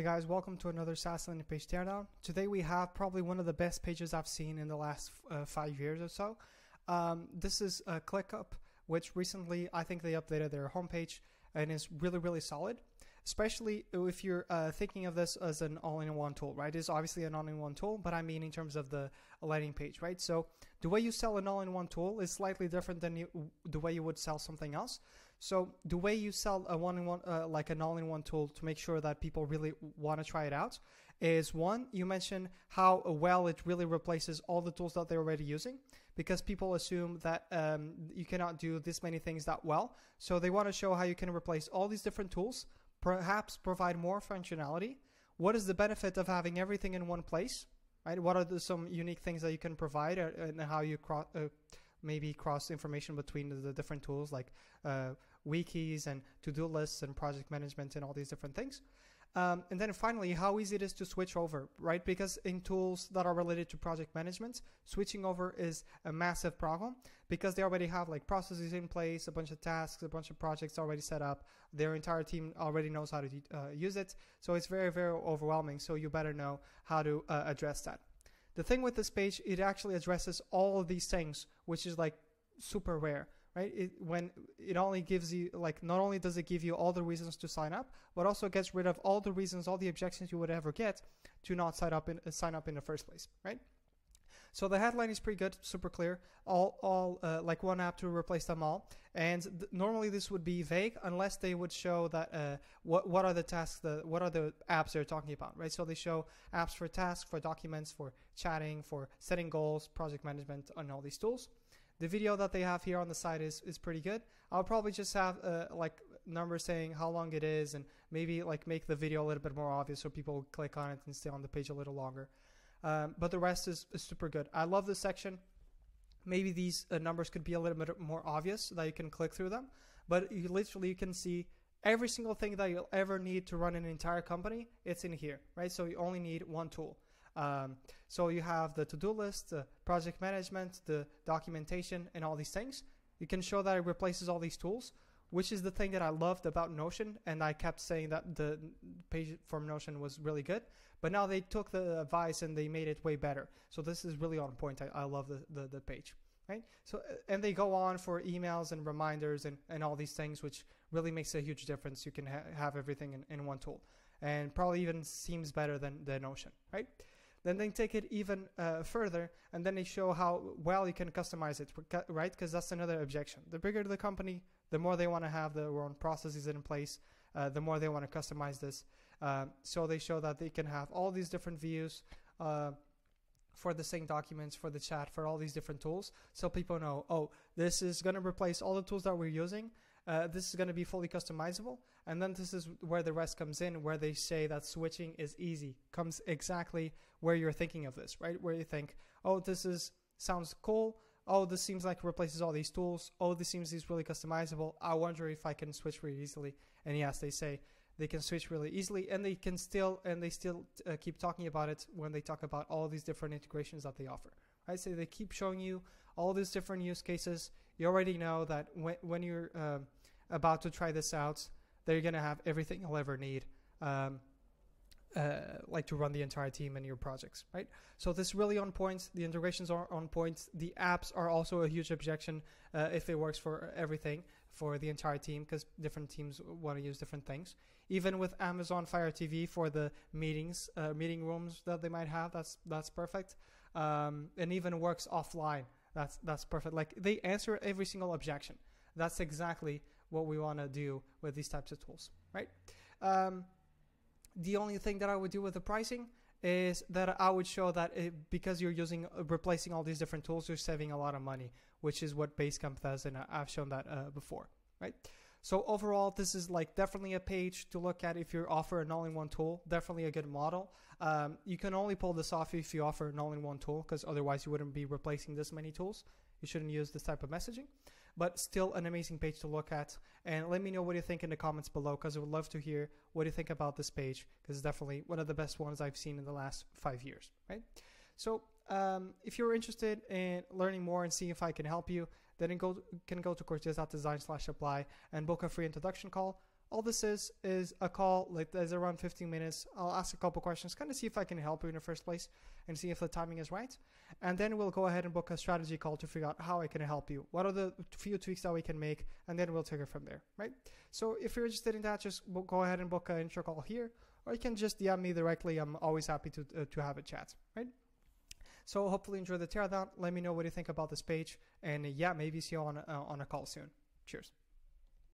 Hey guys, welcome to another SaaS Landing Page Teardown. Today we have probably one of the best pages I've seen in the last 5 years or so. This is ClickUp, which recently I think they updated their homepage and is really solid. Especially if you're thinking of this as an all-in-one tool, right? It's obviously an all-in-one tool, but I mean in terms of the landing page, right? So the way you sell an all-in-one tool is slightly different than the way you would sell something else. So the way you sell a one-in-one, like an all-in-one tool to make sure that people really want to try it out is one, you mention how well it really replaces all the tools that they're already using, because people assume that you cannot do this many things that well. So they want to show how you can replace all these different tools, perhaps provide more functionality. What is the benefit of having everything in one place, right? What are some unique things that you can provide, and how you maybe cross information between the different tools like wikis and to-do lists and project management and all these different things. And then finally, how easy it is to switch over, right? Because in tools that are related to project management, switching over is a massive problem because they already have like processes in place, a bunch of tasks, a bunch of projects already set up. Their entire team already knows how to use it. So it's very overwhelming. So you better know how to address that. The thing with this page, it actually addresses all of these things, which is like super rare. Right? When it only gives you, like, not only does it give you all the reasons to sign up, but also gets rid of all the reasons, all the objections you would ever get to not sign up in the first place, right? So the headline is pretty good, super clear, all like one app to replace them all. And normally this would be vague unless they would show that what are the tasks, what are the apps they're talking about, right? So they show apps for tasks, for documents, for chatting, for setting goals, project management, and all these tools. The video that they have here on the side is pretty good. I'll probably just have like numbers saying how long it is, and maybe like make the video a little bit more obvious so people click on it and stay on the page a little longer. But the rest is super good. I love this section. Maybe these numbers could be a little bit more obvious that you can click through them, but you can see every single thing that you'll ever need to run an entire company. It's in here, right? So you only need one tool. So you have the to-do list, the project management, the documentation, and all these things. You can show that it replaces all these tools, which is the thing that I loved about Notion, and I kept saying that the page from Notion was really good, but now they took the advice and they made it way better. So this is really on point. I love the page, right? So, and they go on for emails and reminders and all these things, which really makes a huge difference. You can have everything in one tool, and probably even seems better than the Notion, right? Then they take it even further, and then they show how well you can customize it, right? Because that's another objection. The bigger the company, the more they want to have their own processes in place, the more they want to customize this. So they show that they can have all these different views for the same documents, for the chat, for all these different tools. So people know, oh, this is going to replace all the tools that we're using. This is going to be fully customizable. And then this is where the rest comes in, where they say that switching is easy. Comes exactly where you're thinking of this, right? Where you think, oh, sounds cool. Oh, this seems like it replaces all these tools. Oh, this seems really customizable. I wonder if I can switch really easily. And yes, they say they can switch really easily, and they still keep talking about it when they talk about all these different integrations that they offer. Right? So they keep showing you all these different use cases. You already know that when you're about to try this out, they're going to have everything you'll ever need, like to run the entire team and your projects, right? So this is really on point. The integrations are on point. The apps are also a huge objection if it works for everything, for the entire team, because different teams want to use different things. Even with Amazon Fire TV for the meetings, meeting rooms that they might have, that's perfect. And even works offline. That's perfect. Like, they answer every single objection. That's exactly what we want to do with these types of tools, right? The only thing that I would do with the pricing is that I would show that because you're replacing all these different tools, you're saving a lot of money, which is what Basecamp does, and I've shown that before, right? So overall, this is like definitely a page to look at if you offer an all-in-one tool. Definitely a good model. You can only pull this off if you offer an all-in-one tool, because otherwise you wouldn't be replacing this many tools. You shouldn't use this type of messaging, but still an amazing page to look at. And let me know what you think in the comments below, because I would love to hear what you think about this page, because it's definitely one of the best ones I've seen in the last 5 years, right? So if you're interested in learning more and seeing if I can help you, then you can go to courses.design/apply and book a free introduction call. All this is a call, like there's around 15 minutes. I'll ask a couple questions, kind of see if I can help you in the first place and see if the timing is right. And then we'll go ahead and book a strategy call to figure out how I can help you. What are the few tweaks that we can make? And then we'll take it from there, right? So if you're interested in that, just go ahead and book an intro call here, or you can just DM me directly. I'm always happy to have a chat, right? So hopefully enjoy the teardown. Let me know what you think about this page. And yeah, maybe see you on a call soon. Cheers.